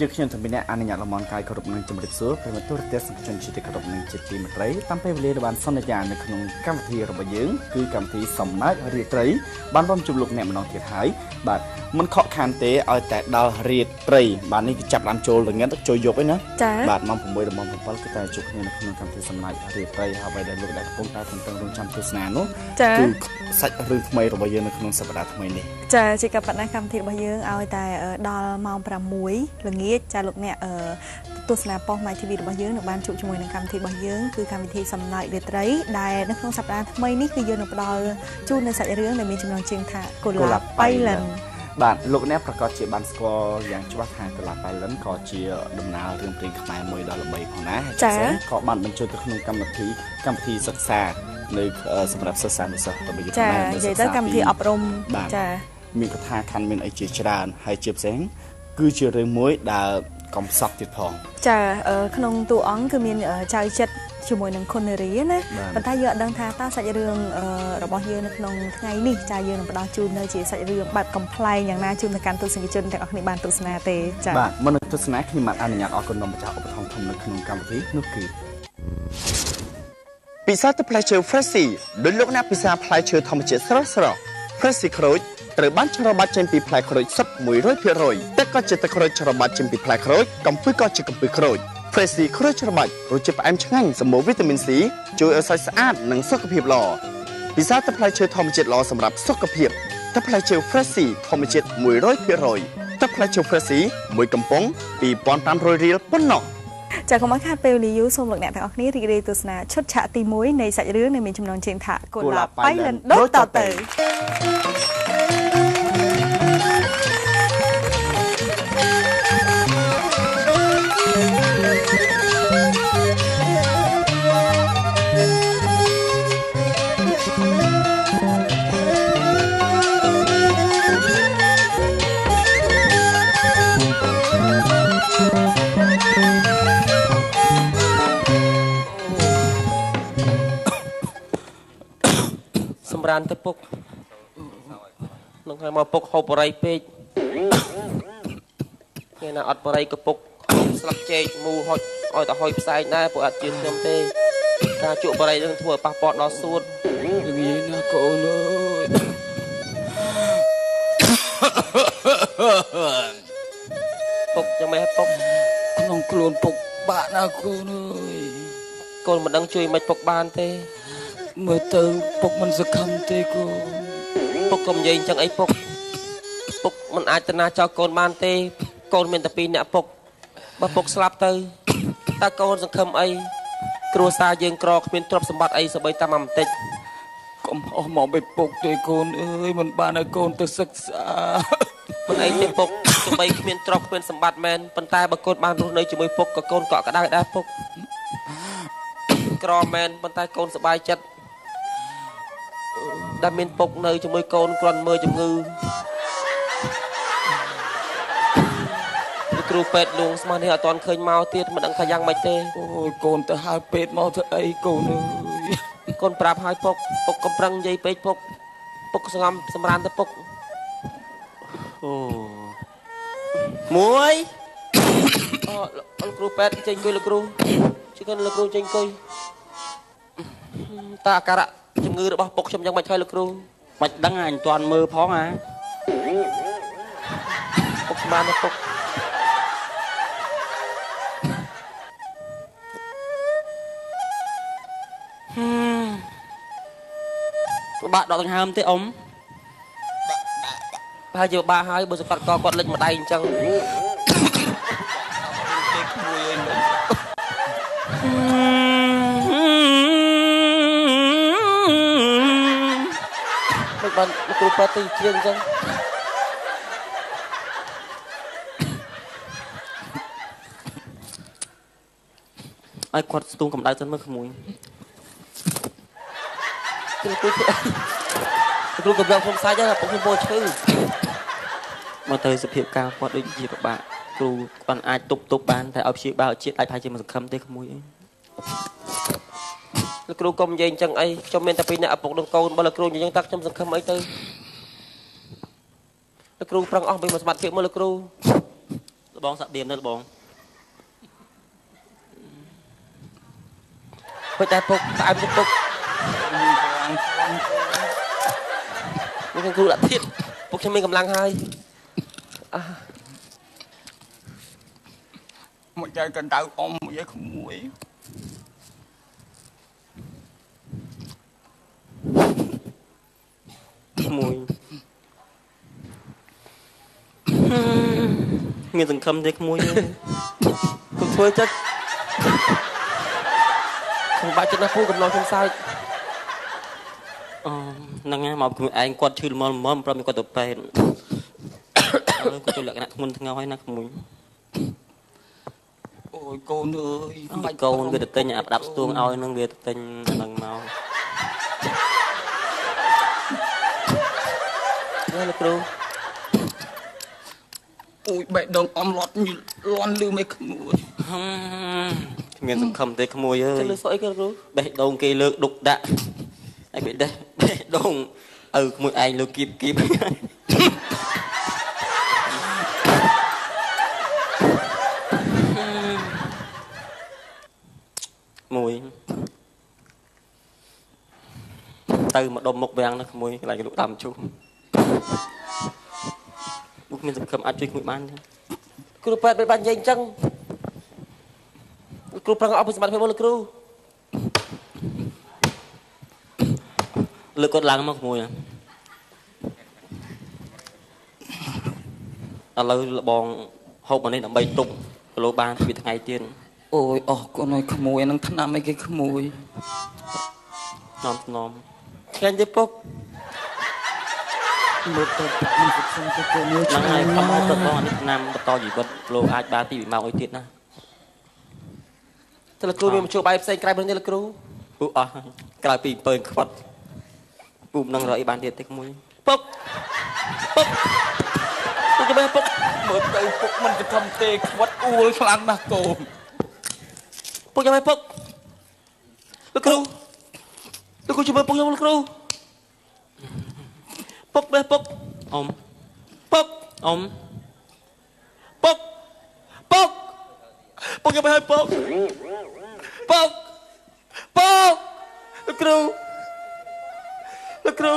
យើងខ្ញុំតែមានអនុញ្ញាតលំអរកាយគ្រប់នឹងជំរាបសួរប្រិមត្តទូរទស្សនិកជនជាតិគ្រប់នឹងជាទីមេត្រីតាមពេលវេលាដែលបានសន្យានៅក្នុងកម្មវិធីរបស់យើងគឺកម្មវិធីសំណើចរាត្រីបានរួមជួបលោកអ្នកម្ដងទៀតហើយបាទមិនខកខានទេឲ្យតែដល់រាត្រីបាទនេះគឺចាប់បានចូលល្ងាចចូលយប់ឯណាបាទម៉ោង6ដល់ម៉ោង7គឺតែជួបគ្នានៅក្នុងកម្មវិធីសំណើចរាត្រីហើយដែលលោកដែលកំពុងតែកំពុងរងចាំទស្សនានោះគឺសាច់រឿងថ្មីរបស់យើងនៅក្នុងសប្តាហ៍ថ្មីនេះចាជាការបណ្ណាកម្មវិធីរបស់យើងឲ្យតែដល់ម៉ោង6ល្ងាចចាលោកអ្នកទស្សនាប៉ុស្តិ៍ My TV របស់យើងនឹងបានជួបជាមួយនឹងកម្មវិធីរបស់យើងគឺកម្មវិធីសំណើចរាត្រីដែលនៅក្នុងសប្តាហ៍ថ្មីនេះគឺយើងនឹងផ្ដល់ជូននៅសាច់រឿងដែលមានចំណងជើងថាកុលាបបៃលិនបាទលោកអ្នកប្រកាសជាបានស្គាល់យ៉ាងច្បាស់ថាកុលាបបៃលិនក៏ជាដំណើររឿងព្រេងខ្មែរមួយដ៏ល្បីផងណាហើយក៏បានបញ្ចូលទៅក្នុងកម្មវិធីសិក្សានៅសម្រាប់សិស្សានុសិស្សរបស់យើងដែរនិយាយទៅកម្មវិធីអប់រំចាមានកថាខណ្ឌមានអីជាច្រើនហើយជាផ្សេងគឺជារឿងមួយដែលកំសត់ទៀតផងចាក្នុងតួអង្គគឺមានចៅចិត្តជាមួយនឹងខុននារីណាប៉ុន្តែយើងអត់ដឹងថាតើសាច់រឿងរបស់យើងនៅក្នុងថ្ងៃនេះចាយើងនឹងផ្ដល់ជូននៅជាសាច់រឿងបែបកំ pl ែងយ៉ាងណាជូនទៅកាន់ទស្សនិកជនទាំងអស់គ្នាបានទស្សនាទេចាបាទមុននឹងទស្សនាខ្ញុំបានអនុញ្ញាតអរគុណដល់ម្ចាស់ឧបត្ថម្ភធំនៅក្នុងកម្មវិធីនោះគឺពិសាទឹកផ្លែឈើ Freshy ដោយលោកអ្នកពិសាផ្លែឈើធម្មជាតិស្រស់ៗ Freshy ក្រូចត្រូវបានច្របាច់ចេញពីផ្លែក្រូចសុទ្ធ 100% ទឹកក៏ជាទឹកក្រូចច្របាច់ចេញពីផ្លែក្រូចកំពឹសក៏ជាកំពឹសក្រូច Freshy ក្រូចច្របាច់រសជាតិផ្អែមឆ្ងាញ់សម្បូរវីតាមីន C ជួយឲ្យសាច់ស្អាតនិងសុខភាពល្អពិសាទឹកផ្លែឈើធម្មជាតិល្អសម្រាប់សុខភាពទឹកផ្លែឈើ Freshy ធម្មជាតិ 100% ទឹកផ្លែឈើ Freshy មួយកំប៉ុង 2500 រៀលប៉ុណ្ណោះចាកុំឲ្យខាតពេលវេលាយូរសូមលោកអ្នកទាំងអស់គ្នារីករាយទស្សនាឈុតឆាកទី1នៃសាច់រឿងដែលមានចំណងជើងថាកុលាបបៃលិនដូចតទៅសម្រានទៅពុកនឹងឲ្យមកពុកហូបបរិយពេកគេណាអត់បរិយក៏ពុកស្លាប់ចេកមូហុចឲ្យតែហុយផ្សែងដែរពួកអត់ជឿខ្ញុំទេការជក់បរិយនឹងធ្វើឲ្យប៉ះពាល់ដល់សួតល្ងាណាកូនអើយពុកចាំមិនពុកក្នុងខ្លួនពុកបាក់ណាកូនអើយកូនមិនដឹងជួយមិនពុកបានទេមើលទៅពុកមិនសង្ឃឹមទេកូនពុកកុំនិយាយអញ្ចឹងអីពុកមិនអាចទៅណាចោលកូនបានទេកូនមានតែ2នាក់ពុកបើពុកស្លាប់ទៅតើកូនសង្ឃឹមអីគ្រួសារយើងក្រគ្មានទ្រព្យសម្បត្តិអីសូម្បីតែមួយបន្តិចកុំអស់មកបិពុកទេកូនអើយមិនបានឲ្យកូនទៅសិក្សាមិនអីទេពុកទោះបីគ្មានទ្រព្យគ្មានសម្បត្តិមែនប៉ុន្តែបើកូនបានរស់នៅជាមួយពុកក៏កូនកក់ក្ដៅដែរពុកក្រមែនប៉ុន្តែកូនសប្បាយចិត្តដែលមានពុកនៅជាមួយកូនគ្រាន់មើលជំងឺគ្រូពេទ្យលួងស្មាននេះអត់ទាន់ឃើញមកទៀតមិនដឹងថាយ៉ាងម៉េចទេអូយកូនទៅហៅពេទ្យមកធ្វើអីកូនអើយកូនប្រាប់ឲ្យពុកកំប្រឹងនិយាយពេកពុកស្ងំសម្រានទៅពុកអូមួយអូលោកគ្រូពេទ្យចេញអង្គុយលោកគ្រូជួយគាត់លោកគ្រូចេញអង្គុយតើអាការៈជំងឺរបស់ពុកខ្ញុំយ៉ាងម៉េចហើយលោកគ្រូបាច់ដឹងអញតាន់មើលផងហ่าពុកស្មានទៅពុកបាក់ដកដង្ហើមទេអ៊ំហើយជាបាក់ហើយបើសកាត់កគាត់លិចម្ដាយអញ្ចឹងមិនបានលោកគ្រូប៉ាទីជាងអញ្ចឹងឲ្យគាត់ស្ទូងកម្ដៅសិនមើលក្មួយលោកគ្រូកំឡុងខ្ញុំសាច់ហ្នឹងពុកខ្ញុំពោឈឺមកទៅសភាពការគាត់ដូចជាពិបាកគ្រូគាត់អាចទប់បានតែឲ្យព្យាបាលជាតិអាចប្រហែលជាមិនសង្ឃឹមទេក្មួយអីលោកគ្រូកុំនិយាយអញ្ចឹងអីខ្ញុំមានតែ2នាក់ឪពុកនិងកូនបើលោកគ្រូនិយាយអញ្ចឹងតាខ្ញុំសង្ឃឹមអីទៅលោកគ្រូប្រឹងអស់ពីមួយសមត្ថភាពមើលលោកគ្រូ បងសាក់ឌៀមនៅបងពេចតែពុកស្អែមពុកមានគ្រូដាក់ទៀតពុកខ្ញុំមានកម្លាំងហើយមកចៅកណ្ដៅអ៊ំមកយាយក្មួយមានសង្ឃឹមទេក្មួយកុំធ្វើចិត្តខ្ញុំបាច់ចិត្តណាពូកំឡុងខ្ញុំសើចហ្នឹងហើយមកក្មួយឯងគាត់ឈឺល្មមប្រាប់គាត់ទៅពេទ្យគាត់ចូលលក្ខណៈធ្ងន់ធ្ងរហើយណាក្មួយអូយកូនអើយបាច់កូនវាទៅទិញអាប់ដាប់ស្ទួងឲ្យនឹងវាទៅទិញហ្នឹងមកនេះលោកគ្រូអូយបេះដូងអ៊ំលាត់លាន់លឺមិនក្មួយមានសង្ឃឹមទេក្មួយអើយទៅលើស្អីគេគ្រូបេះដូងគេលើកដុកដាក់ហើយបេះដូងឪក្មួយឯងលើគៀបមួយទៅមកដុំមុខវាំងណាក្មួយកន្លែងលក់តាមជុំមុខមានសង្ឃឹមអាចជួយក្មួយបានទេគ្រូពេទ្យបាននិយាយអញ្ចឹងគ្រូប្រឹងអស់ពីសមត្ថភាពមកលោកគ្រូលើកគាត់ឡើងមកក្មួយឥឡូវលបងហូបមកនេះដើម្បីទុកគីឡូបានពីថ្ងៃទៀតអូយអស់កូនអើយក្មួយនឹងថ្នាំអីគេក្មួយស្នំឃើញទេពុកមើលទៅមិនសុខសន្តិភាពមួយហ្នឹងហើយខំហូបទៅបងអានេះថ្នាំបន្តជីវិតគីឡូអាចបានពីម៉ោងអីទៀតណាតែលោកគ្រូមានជួបបាយផ្សេងក្រៅពីនេះលោកគ្រូពុកអស់ក្រៅពីអំពើខ្វាត់ពុកនឹងរកអីបានទៀតទេក្មួយពុកចាំមើលពុកមើលទៅពុកមិនសង្ឃឹមទេខ្វាត់អួលខ្លាំងណាស់កូនពុកចាំមើលពុកលោកគ្រូជួយមើលពុកខ្ញុំលោកគ្រូពុកនេះពុកអ៊ំពុកចាំមើលឲ្យពុកលោកគ្រូ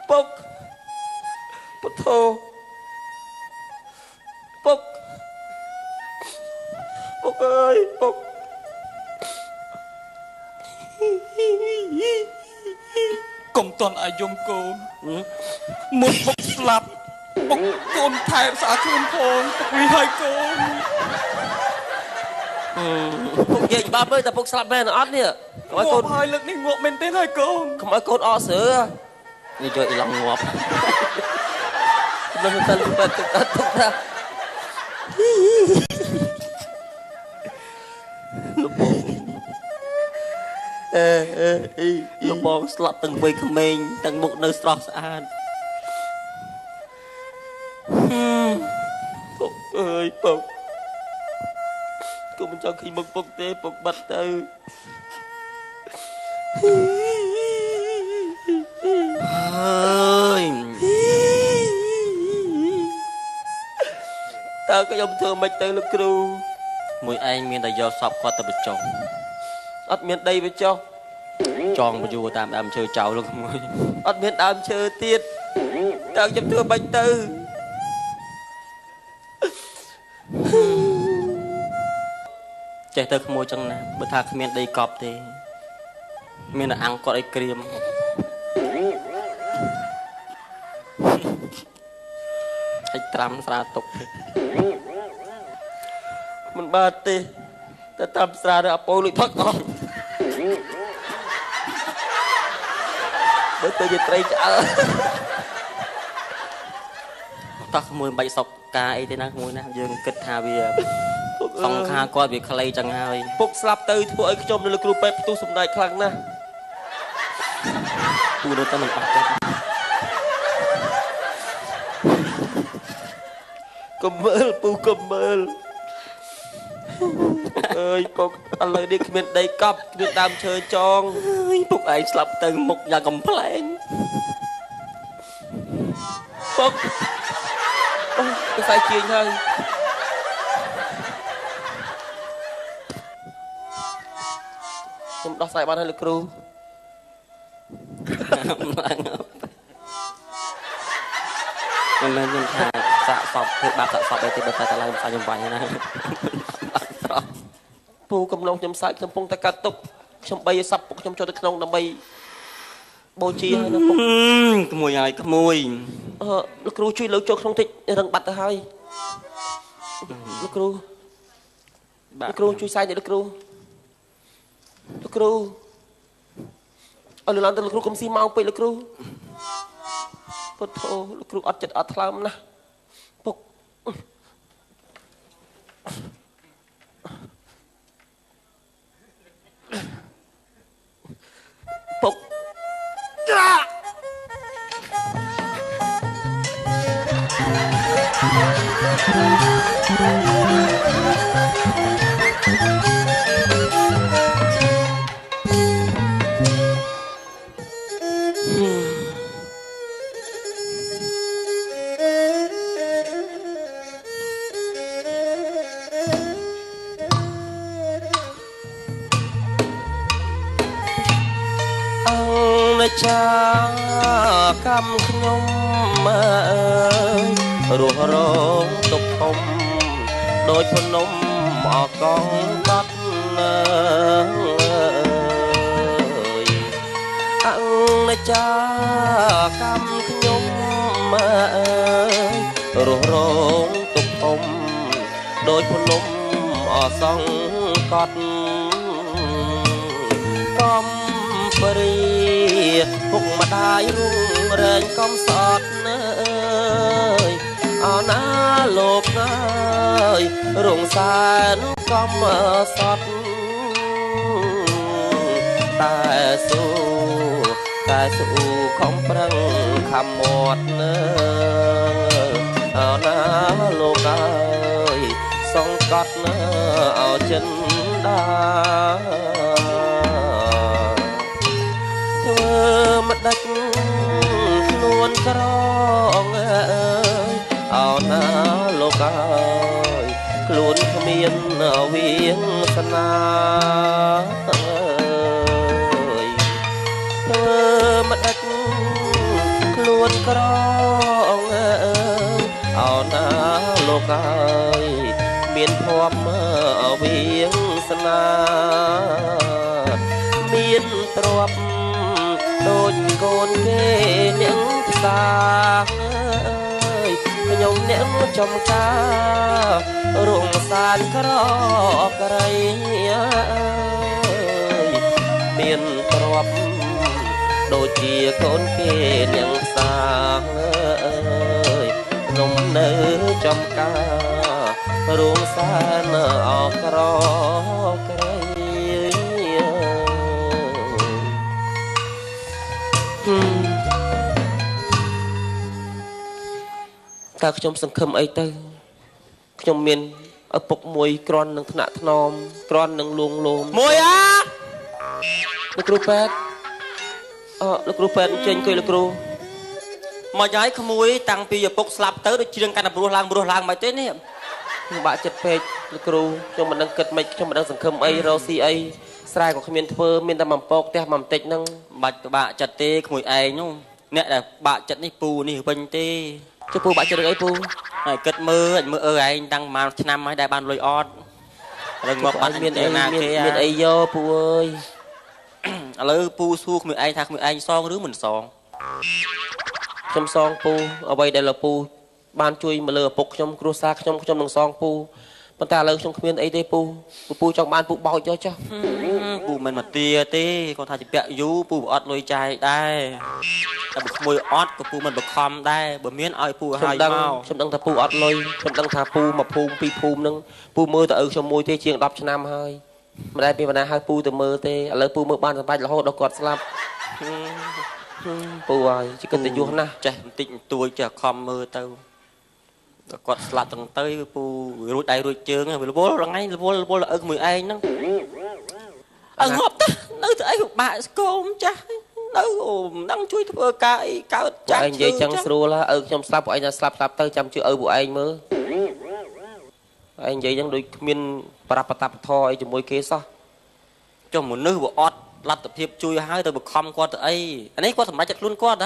ពុកពុទ្ធោពុកអើយពុកកុំតន់អាយុំកូនមុនពុកស្លាប់ពុកកូនថែរក្សាខ្លួនផងពុកវិហើយកូនពុកនិយាយច្បាស់មើលតែពុកស្លាប់មែនអត់នេះកុំឲ្យកូនហើយលើកនេះងក់មែនទេហើយកូនកុំឲ្យកូនអកស្រើនេះជួយអីឡងងាប់មិនទៅពេទ្យទុកណាលោកបងស្លាប់ទាំងវ័យក្មេងទាំងមុខនៅស្រស់ស្អាតពុកអើយពុកកុំចង់ឃើញមុខពុកទេពុកបាត់ទៅហើយតើខ្ញុំធ្វើមិនទៅលោកគ្រូមួយឯងមានតែយកសពគាត់ទៅបញ្ចុះអត់មានដីបញ្ចុះចងបញ្យួរតាមដើមឈើចោលលោកមួយអត់មានដើមឈើទៀតតើខ្ញុំធ្វើមិនទៅចេះទៅក្មួយចឹងណាបើថាគ្មានដីកប់ទេមានតែអង្គគាត់ឲ្យក្រៀមឲ្យត្រាំស្រាទុកមិនបាទទេតែតាមស្រាទៅអពោលុយផឹកអស់បើទៅជាត្រីឆ្អើតោះក្មួយមិនបាច់សពការអីទេណាក្មួយណាយើងគិតថាវាសង្ខារគាត់វាខ្លីចឹងហើយពុកស្លាប់ទៅធ្វើឲ្យខ្ញុំនៅលោកគ្រូពេទ្យផ្ទុះសម្ដែងខ្លាំងណាស់ពូនៅតែមិនអស់ទេកុំមើលពូកុំមើលអើយពុកឥឡូវនេះគ្មានដីកប់គ្មានដើមឈើចងអើយពុកឯងស្លាប់ទៅមុខយ៉ាងកំ pl ែងពុកអូទៅខ្សែជើងហើយ ដោះស្រាយបានហើយលោកគ្រូ មិនមែនខ្ញុំថាសាកសពធ្វើបាបសាកសពអីទេបើតែឡើងផ្សាយខ្ញុំវាញ់ណាស្រស់ ពូកំឡុងខ្ញុំសាច់កំពុងតែកាត់ទុកខ្ញុំបីឲ្យសັບពុកខ្ញុំចូលទៅក្នុងដើម្បីបូជាហើយណាពុក ក្មួយហើយក្មួយ លោកគ្រូជួយលើកចូលក្នុងតិចរឹងបាត់ទៅហើយលោកគ្រូជួយសាយនេះលោកគ្រូអត់លឿនទៅលោកគ្រូកុំស៊ីម៉ោងពេកលោកគ្រូពុទ្ធោលោកគ្រូអត់ចិត្តអត់ថ្លើមណាស់ពុកពុក ចាកម្មខ្ញុំអើយរស់រងទុកធំដោយភ្នំអកងបាត់អើយអង្គចាកម្មខ្ញុំអើយរស់រងទុកធំដោយភ្នំអសង្កត់កំព្រីពុកម្ដាយរុងរែងកំសត់អើយអោណាលោកអើយរងសានកំសត់តែស៊ូខំប្រឹងខំមាត់អោណាលោកអើយសង្កត់អោចិនដាម្ដេចខ្លួនក្រងអើយអោណាលោកអើយខ្លួនគ្មានវាសនាអើយម្ដេចខ្លួនក្រងអើយអោណាលោកអើយមានភ័ព្វវាសនាមានទ្រព្យដូចកូនគេអ្នកផ្សារខ្ញុំអ្នកចំការរងសានក្រក្រៃមានទ្រព្យដូចជាកូនគេអ្នកផ្សារខ្ញុំនៅចំការរងសានអក្រក្រៃតើខ្ញុំសង្ឃឹមអីទៅខ្ញុំមានឪពុកមួយក្រន់នឹងថ្នាក់ថ្នមក្រន់នឹងលួងលោមមួយលោកគ្រូប៉ែតលោកគ្រូប៉ែតចេញអង្គុយលោកគ្រូមកយាយក្មួយតាំងពីឪពុកស្លាប់ទៅដូចជ្រៀងកាន់តែព្រោះឡើងមកទេនេះ ខ្ញុំបាក់ចិត្តពេកលោកគ្រូខ្ញុំមិនដឹងគិតមិនខ្ញុំមិនដឹងសង្ឃឹមអីរកស៊ីអីស្រែក៏គ្មានធ្វើមានតែបំពកផ្ទះមកបន្តិចហ្នឹងបាច់បាក់ចិត្តទេក្មួយឯងនោះអ្នកដែលបាក់ចិត្តនេះពូនេះវិញទេចុះពូបាក់ចិត្តរឿងអីពូ ហើយគិតមើលឯងតាំងប្រហែលឆ្នាំហើយដែលបានលុយអត់រឿងមកបាត់មានអីណាគេមានអីយកពូអើយ ឥឡូវពូសួរក្មួយឯងថាក្មួយឯងសងឬមិនសង ខ្ញុំសងពូអ្វីដែលលោកពូបានជួយមកលើឪពុកខ្ញុំគ្រួសារខ្ញុំនឹងសងពូប៉ុន្តែឥឡូវខ្ញុំគ្មានអីទេពូចង់បានពូបោកយកចុះ ពូមិនមកទាទេគាត់ថាជាពាក់យូរពូអត់លុយចាយដែរតែបើក្មួយអត់ក៏ពូមិនបខំដែរបើមានឲ្យពូឲ្យមកខ្ញុំដឹងថាពូអត់លុយខ្ញុំដឹងថាពូមកភូមិពីរភូមិហ្នឹងពូមើលទៅឪខ្ញុំមួយទេជាង10ឆ្នាំហើយមិនដែលមានបណ្ណាឲ្យពូទៅមើលទេឥឡូវពូមើលបានសម្បាច់រហូតដល់គាត់ស្លាប់ពូហើយជាកិត្តិយសណាស់ ចេះបន្តិចបន្តួចចេះខំមើលទៅគាត់ស្លាប់ទាំងទៅពូរួចដៃរួចជើងរវល់រងៃរវល់ឪមួយឯងហ្នឹងងាប់ទៅនៅទៅអីបាក់ស្គមចាស់នៅមិនដឹងជួយធ្វើការអីកើតចាស់ឯងនិយាយចឹងស្រួលឪខ្ញុំស្លាប់ពួកឯងថាស្លាប់ទៅចាំជឿឪពួកឯងមើលឯងនិយាយចឹងដូចគ្មានប្រដាប់ប្រតាប់ធរអីជាមួយគេសោះ ចុះមនុស្សវាអត់ លទ្ធភាពជួយឲ្យទៅបង្ខំគាត់ទៅអីអានេះគាត់សម្រេចចិត្តខ្លួនគាត់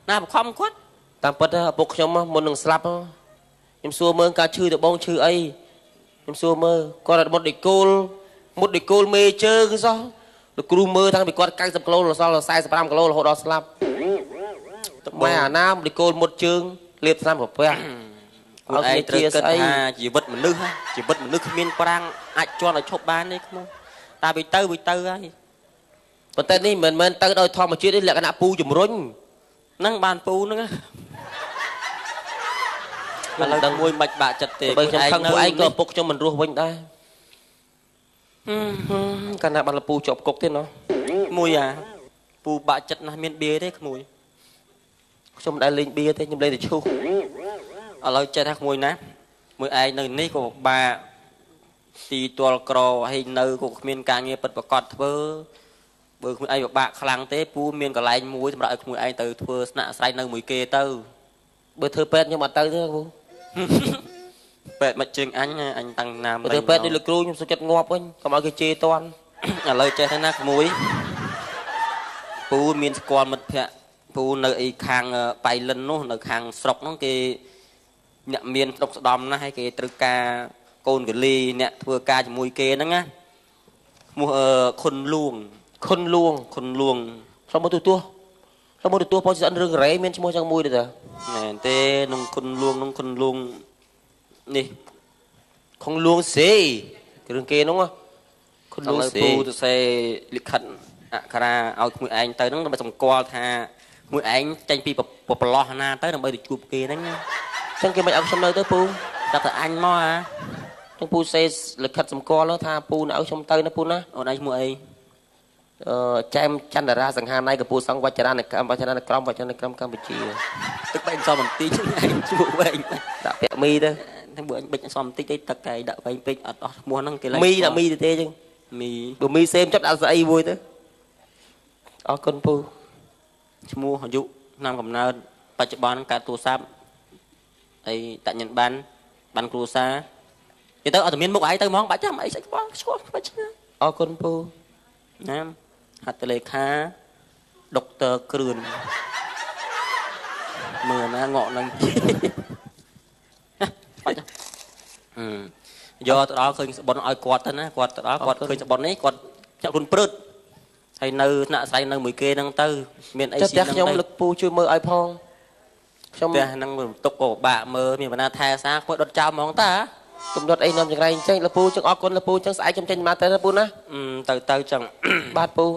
ណាបង្ខំគាត់ តាមពិតឪពុកខ្ញុំមុននឹងស្លាប់ខ្ញុំសួរមើលការឈឺទៅបងឈឺអីខ្ញុំសួរមើលគាត់មុតដេកូលមេជើងសោះលោកគ្រូមើលតាំងពីគាត់90គីឡូដល់សល់45គីឡូរហូតដល់ស្លាប់ម៉ែអាណាដេកូលមុតជើងលាបស្នាមប្រពះ ខ្លួនឯងត្រូវគិតថាជីវិតមនុស្សគ្មានប្រាំងអាចជន់ឲ្យឈប់បានទេខ្មោះតែវាទៅហើយ ប៉ុន្តែនេះមិនមែនទៅដោយធម្មជាតិទេលក្ខណៈពូជំរុញ ហ្នឹងបានពូហ្នឹងឥឡូវដឹងមួយមិនបាក់ចិត្តទេ បើខ្ញុំខឹងពួកឯងក៏ឪពុកខ្ញុំមិនរស់វិញដែរកាលណាបានលពូជាប់គុកទេណោះ មួយពូបាក់ចិត្តណាស់មានបៀទេក្មួយ ខ្ញុំមិនដែលលេងបៀទេខ្ញុំលេងតែឈូស ឥឡូវចេះថាក្មួយណាមួយឯងនៅនេះក៏បាក់ទីទាល់ក្រហើយនៅក៏គ្មានការងារពិតប្រកបធ្វើបើក្មួយឯងពិបាកខ្លាំងទេពូមានកន្លែងមួយសម្រាប់ឲ្យក្មួយឯងទៅធ្វើស្នាក់អាស្រ័យនៅមួយគេទៅ បើធ្វើពេទ្យខ្ញុំអត់ទៅទេពូ ពេទ្យមកជើងអញតាំងណាម បើធ្វើពេទ្យដូចលោកគ្រូខ្ញុំសុខចិត្តងាប់វិញកុំឲ្យគេជេរតាន់ ឥឡូវចេះថាណាក្មួយពូមានស្គាល់មិត្តភ័ក្តិពូនៅអីខាងបៃលិននោះនៅខាងស្រុកនោះគេអ្នកមានស្ដុកស្ដំណាស់ហើយគេត្រូវការកូនកលីអ្នកធ្វើការជាមួយគេហ្នឹងណាឈ្មោះខុនលួង ខ្ញុំមកទទួលប៉ុស្តិ៍រឿងរ៉េមានឈ្មោះចឹងមួយទេតា មែនទេក្នុងខុនលួងនេះ ខុងលួងសេរឿងគេហ្នឹងខុនលួងសេ ពូទៅសេលិខិតអក្សរាឲ្យក្មួយឯងទៅហ្នឹងដើម្បីសម្គាល់ថាក្មួយឯងចេញពីប្រឡោះណាទៅដើម្បីទៅជួបគេហ្នឹង ចឹងគេមិនឲ្យខ្ញុំនៅទៅពូ តែទៅអញមកចឹងពូសេលិខិតសម្គាល់ថាពូនៅឲ្យខ្ញុំទៅណាពូណា អូនឯងឈ្មោះអី ចែមចន្ទរាសង្ហាណៃកពូសង្ឃវចរានកម្មកម្ពុជា ទឹកបែកសំបន្តិចឯងឈ្មោះវែង ដាក់ពាក់មីទៅ តែបើអញបិចសំបន្តិចទេទឹកឯងដាក់វែងពេកអត់អស់ឈ្មោះហ្នឹងគេឡើង មីដាក់មីទៅទេចឹង មី បើមីសេមចាប់ដាក់ស្អីមួយទៅអរគុណពូ ឈ្មោះអាយុឆ្នាំកំណើតបច្ចុប្បន្នការទូរស័ព្ទអីតញ្ញិនបានគ្រួសារនិយាយទៅអត់តែមានមុខឯងទៅហ្មងបាច់ចាំអីស្អីឆ្កល់បាច់ឆ្ងាយ អរគុណពូ ណាហត្ថលេខាដុកទ័រគ្រឿនមើលណាងក់នឹងបាច់យកទៅដល់ឃើញស្បុនឲ្យគាត់ទៅណាគាត់ទៅដល់គាត់ឃើញស្បុននេះគាត់ចាក់ខ្លួនព្រឹតហើយនៅស្នាក់អាស្រ័យនៅមួយគេហ្នឹងទៅមានអីស៊ីហ្នឹងទៅ ខ្ញុំលឹកពូជួយមើលឲ្យផងខ្ញុំ ផ្ទះហ្នឹងទុកក៏បាក់មើលមានបណ្ណាថែសារខ្មួយដុតចោលហ្មងតា កំណត់អីនាំចង្រៃអញ្ចឹងលពូចឹងអរគុណលពូចឹងស្អែកខ្ញុំចេញមកទៅណាពូណា ទៅចឹង បាទពូ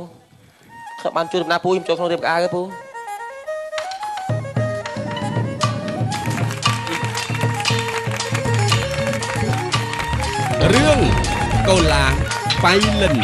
ខ្ញុំបានជួយដំណើរពូខ្ញុំចូលក្នុងរៀបក្អៅទេពូ រឿងកូឡាបៃលិន